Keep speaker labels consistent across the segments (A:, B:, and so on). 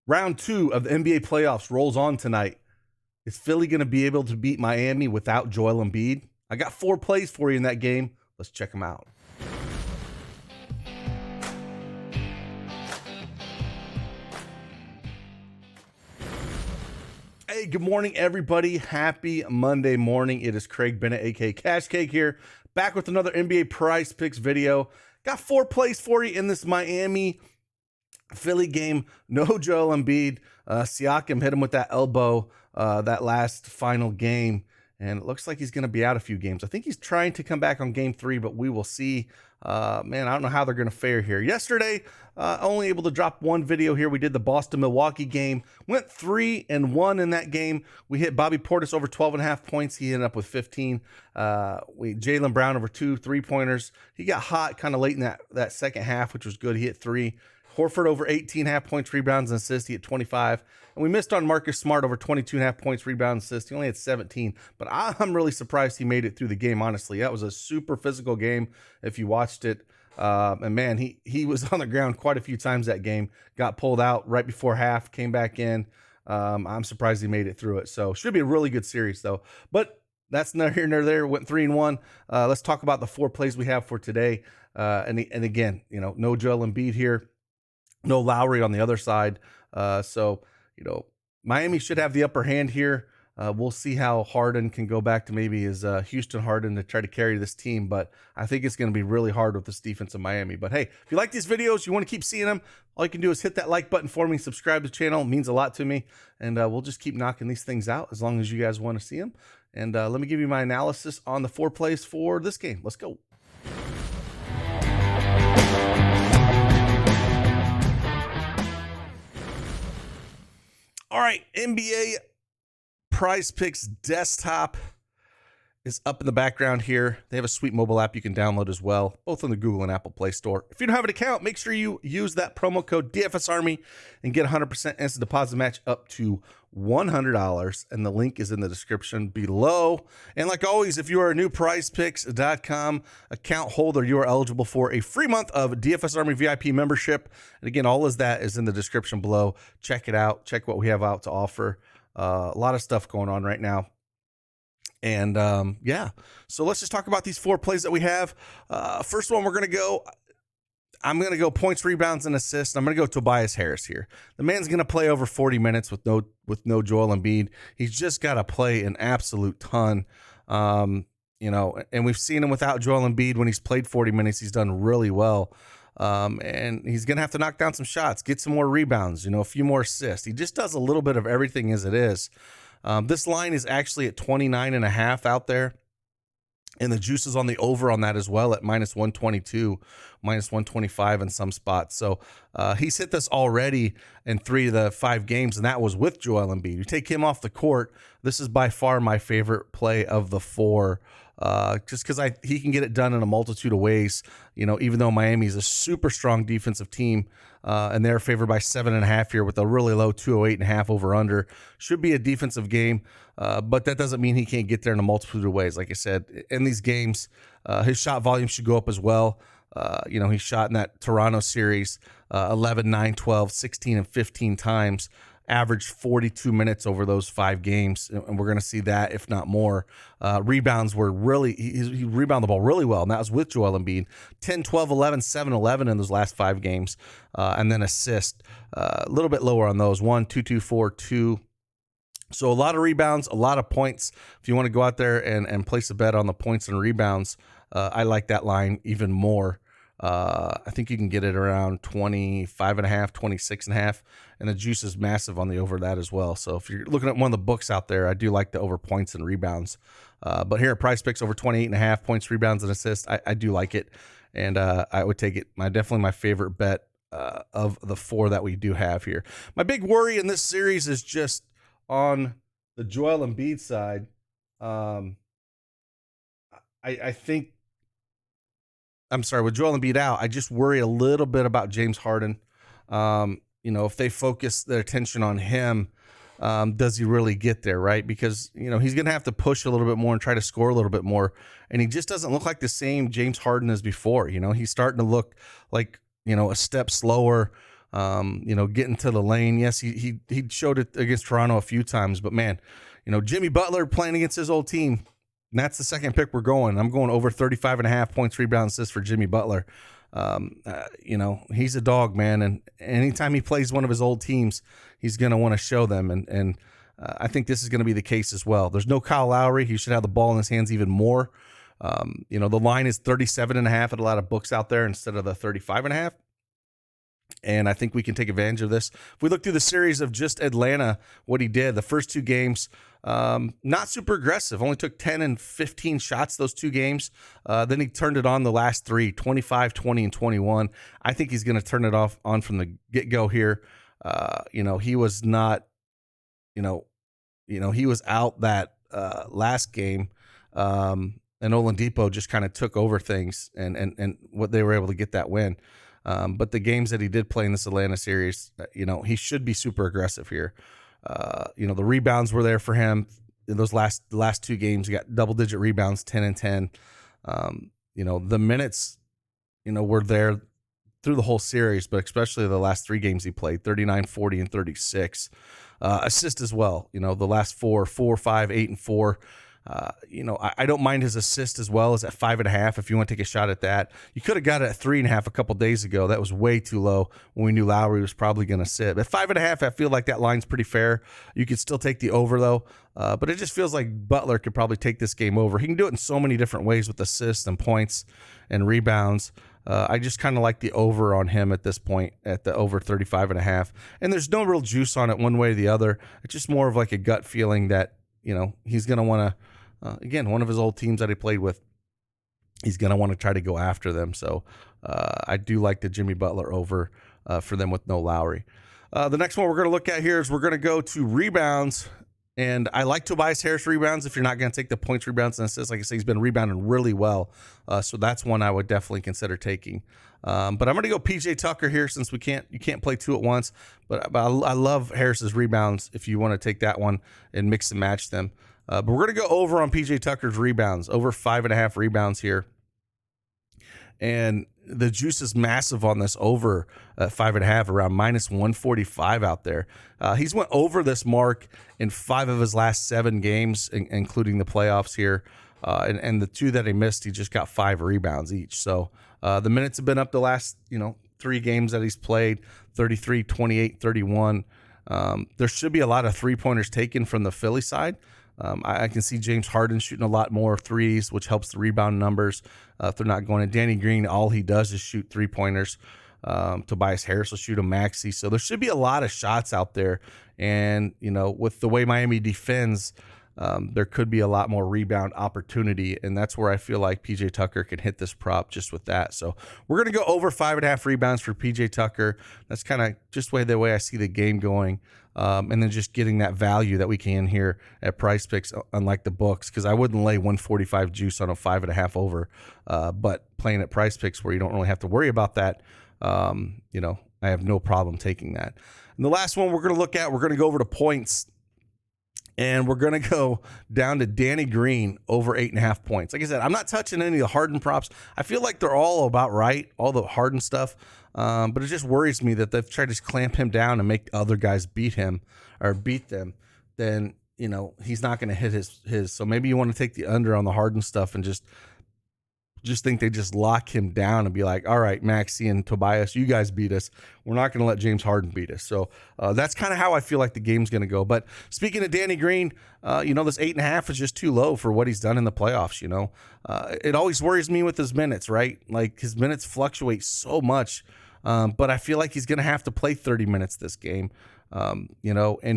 A: Round 2 of the NBA playoffs rolls on tonight. Is Philly going to be able to beat Miami without Joel Embiid? I got 4 plays for you in that game. Let's check them out. Hey, good morning, everybody. Happy Monday morning. It is Craig Bennett, aka Cash Cake here, back with another NBA Prize Picks video. Got 4 plays for you in this Miami Philly game. No Joel Embiid. Siakam hit him with that elbow that last final game, and it looks like he's going to be out a few games. I think he's trying to come back on game 3, but we will see. Man, I don't know how they're going to fare here. Yesterday, only able to drop 1 video here. We did the Boston-Milwaukee game. Went 3-1 in that game. We hit Bobby Portis over 12.5 points. He ended up with 15. Jaylen Brown over 2 3-pointers. He got hot kind of late in that second half, which was good. He hit 3. Horford over 18.5 points, rebounds, and assists. He had 25. And we missed on Marcus Smart over 22.5 points, rebounds, assists. He only had 17. But I'm really surprised he made it through the game, honestly. That was a super physical game if you watched it. And, man, he was on the ground quite a few times that game. Got pulled out right before half, came back in. I'm surprised he made it through it. So should be a really good series, though. But that's neither here nor there. Went 3-1. Let's talk about the 4 plays we have for today. And again, no Joel Embiid here. No Lowry on the other side. So, Miami should have the upper hand here. We'll see how Harden can go back to maybe his Houston Harden to try to carry this team. But I think it's going to be really hard with this defense of Miami. But, hey, if you like these videos, you want to keep seeing them, all you can do is hit that like button for me, subscribe to the channel. It means a lot to me. And we'll just keep knocking these things out as long as you guys want to see them. And let me give you my analysis on the 4 plays for this game. Let's go. All right, NBA Prize Picks desktop is up in the background here. They have a sweet mobile app you can download as well, both on the Google and Apple Play Store. If you don't have an account, make sure you use that promo code DFSArmy and get 100% instant deposit match up to $100, and the link is in the description below. And like always, if you are a new prizepicks.com account holder, you are eligible for a free month of DFSArmy VIP membership. And again, all of that is in the description below. Check it out. Check what we have out to offer. A lot of stuff going on right now. And yeah, so let's just talk about these 4 plays that we have. First one, I'm going to go points, rebounds, and assists. I'm going to go Tobias Harris here. The man's going to play over 40 minutes with no Joel Embiid. He's just got to play an absolute ton. And we've seen him without Joel Embiid. When he's played 40 minutes, he's done really well. And he's going to have to knock down some shots, get some more rebounds, a few more assists. He just does a little bit of everything as it is. This line is actually at 29.5 out there. And the juice is on the over on that as well at -122, -125 in some spots. So he's hit this already in 3 of the 5 games, and that was with Joel Embiid. You take him off the court, this is by far my favorite play of the 4. Just because he can get it done in a multitude of ways. Even though Miami is a super strong defensive team, and they're favored by 7.5 here with a really low 208.5 over under. Should be a defensive game, but that doesn't mean he can't get there in a multitude of ways. Like I said, in these games, his shot volume should go up as well. He shot in that Toronto series 11, 9, 12, 16, and 15 times. Averaged 42 minutes over those 5 games, and we're going to see that, if not more. Rebounds were really, he rebounded the ball really well, and that was with Joel Embiid. 10, 12, 11, 7, 11 in those last 5 games. And then assist, a little bit lower on those, 1, 2, 2, 4, 2. So a lot of rebounds, a lot of points. If you want to go out there and place a bet on the points and rebounds, I like that line even more. I think you can get it around 25.5, 26.5, and the juice is massive on the over that as well. So if you're looking at one of the books out there, I do like the over points and rebounds. But here at Prize Picks, over 28.5 points, rebounds, and assists, I do like it, and I would take it. Definitely my favorite bet of the 4 that we do have here. My big worry in this series is just on the Joel Embiid side. I think. I'm sorry, with Joel Embiid out, I just worry a little bit about James Harden. If they focus their attention on him, does he really get there, right? Because, he's going to have to push a little bit more and try to score a little bit more. And he just doesn't look like the same James Harden as before. He's starting to look like, a step slower, Getting to the lane. Yes, he showed it against Toronto a few times, but man, Jimmy Butler playing against his old team. And that's the second pick we're going. I'm going over 35.5 points, rebounds, assists for Jimmy Butler. He's a dog, man. And anytime he plays one of his old teams, he's going to want to show them. And I think this is going to be the case as well. There's no Kyle Lowry. He should have the ball in his hands even more. The line is 37.5 at a lot of books out there instead of the 35.5. And I think we can take advantage of this. If we look through the series of just Atlanta, what he did, the first two games, not super aggressive, only took 10 and 15 shots those two games. Then he turned it on the last three, 25, 20, and 21. I think he's going to turn it on from the get-go here. He was not, he was out that last game. And Oladipo just kind of took over things and what they were able to get that win. But the games that he did play in this Atlanta series, he should be super aggressive here. The rebounds were there for him in those last two games. He got double-digit rebounds, 10 and 10. The minutes, were there through the whole series, but especially the last three games he played, 39, 40, and 36. Assist as well. The last 4, 5, 8, and 4. I don't mind his assist as well as at 5.5. If you want to take a shot at that, you could have got it at 3.5 a couple days ago. That was way too low when we knew Lowry was probably going to sit. At 5.5, I feel like that line's pretty fair. You could still take the over though, but it just feels like Butler could probably take this game over. He can do it in so many different ways with assists and points and rebounds. I just kind of like the over on him at this point at the over 35.5. And there's no real juice on it one way or the other. It's just more of like a gut feeling that, he's going to want to, again, one of his old teams that he played with, he's going to want to try to go after them. So I do like the Jimmy Butler over for them with no Lowry. The next one we're going to look at here is we're going to go to rebounds. And I like Tobias Harris rebounds if you're not going to take the points, rebounds, and assists. Like I say, he's been rebounding really well. So that's one I would definitely consider taking. But I'm going to go PJ Tucker here since you can't play two at once. But I love Harris's rebounds if you want to take that one and mix and match them. But we're going to go over on PJ Tucker's rebounds, over 5.5 rebounds here. And the juice is massive on this over 5.5, around minus 145 out there. He's went over this mark in 5 of his last 7 games, including the playoffs here. And the 2 that he missed, he just got 5 rebounds each. So the minutes have been up the last, 3 games that he's played, 33, 28, 31. There should be a lot of three-pointers taken from the Philly side. I can see James Harden shooting a lot more threes, which helps the rebound numbers. If they're not going to Danny Green, all he does is shoot three-pointers. Tobias Harris will shoot a maxi. So there should be a lot of shots out there. And, with the way Miami defends, there could be a lot more rebound opportunity. And that's where I feel like PJ Tucker can hit this prop just with that. So we're going to go over 5.5 rebounds for PJ Tucker. That's kind of just the way I see the game going. And then just getting that value that we can here at Prizepicks, unlike the books, because I wouldn't lay 145 juice on a 5.5 over. But playing at Prizepicks where you don't really have to worry about that, I have no problem taking that. And the last one we're going to look at, we're going to go over to points. And we're going to go down to Danny Green over 8.5 points. Like I said, I'm not touching any of the Harden props. I feel like they're all about right, all the Harden stuff. But it just worries me that they've tried to clamp him down and make other guys beat him or beat them. Then, he's not going to hit his. So maybe you want to take the under on the Harden stuff and just think they just lock him down and be like, all right, Maxey and Tobias, you guys beat us. We're not going to let James Harden beat us. So that's kind of how I feel like the game's going to go. But speaking of Danny Green, this 8.5 is just too low for what he's done in the playoffs. It always worries me with his minutes, right? Like his minutes fluctuate so much. But I feel like he's going to have to play 30 minutes this game, and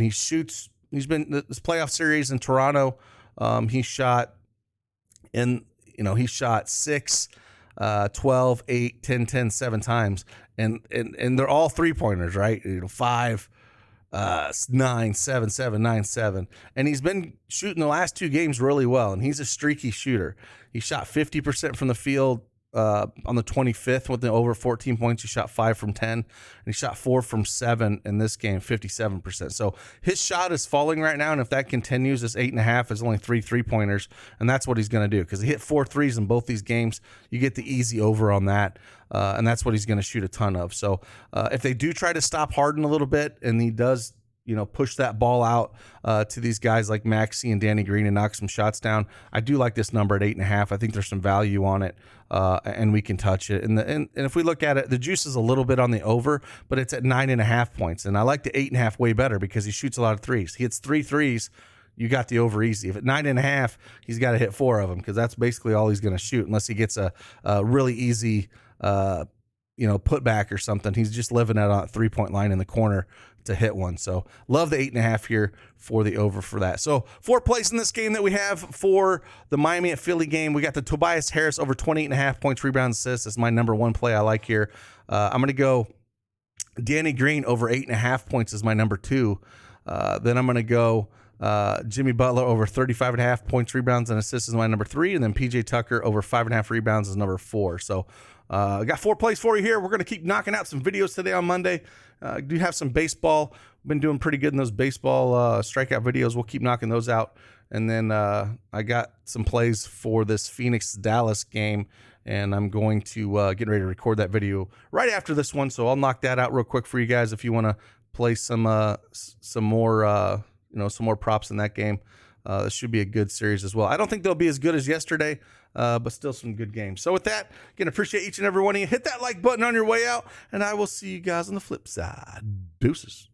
A: he shoots. He's been this playoff series in Toronto. He shot 6, 12, 8, 10, 10, 7 times. And they're all 3-pointers, right? 5, 9, 7, 7, 9, 7. And he's been shooting the last 2 games really well. And he's a streaky shooter. He shot 50% from the field on the 25th with the over 14 points. He shot 5 from 10, and he shot 4 from 7 in this game, 57%. So his shot is falling right now, and if that continues, this 8.5 is only 3 3-pointers, and that's what he's going to do because he hit 4 threes in both these games. You get the easy over on that, and that's what he's going to shoot a ton of. So if they do try to stop Harden a little bit, and he does, push that ball out to these guys like Maxey and Danny Green and knock some shots down, I do like this number at 8.5. I think there's some value on it, and we can touch it. And if we look at it, the juice is a little bit on the over, but it's at 9.5 points. And I like the 8.5 way better because he shoots a lot of threes. He hits 3 threes. You got the over easy. If at 9.5, he's got to hit 4 of them because that's basically all he's going to shoot unless he gets a really easy putback or something. He's just living at a 3-point line in the corner to hit one. So love the 8.5 here for the over for that. So 4 plays in this game that we have for the Miami at Philly game. We got the Tobias Harris over 28.5 points, rebounds, assists. That's my number 1 play I like here. I'm going to go Danny Green over 8.5 points is my number 2. Then I'm going to go Jimmy Butler over 35.5 points, rebounds, and assists is my number 3. And then PJ Tucker over 5.5 rebounds is number 4. So I got 4 plays for you here. We're going to keep knocking out some videos today on Monday. Do have some baseball. Been doing pretty good in those baseball strikeout videos. We'll keep knocking those out. And then I got some plays for this Phoenix-Dallas game, and I'm going to get ready to record that video right after this one. So I'll knock that out real quick for you guys if you want to play some more props in that game. This should be a good series as well. I don't think they'll be as good as yesterday, but still some good games. So with that, again, appreciate each and every one of you. Hit that like button on your way out, and I will see you guys on the flip side. Deuces.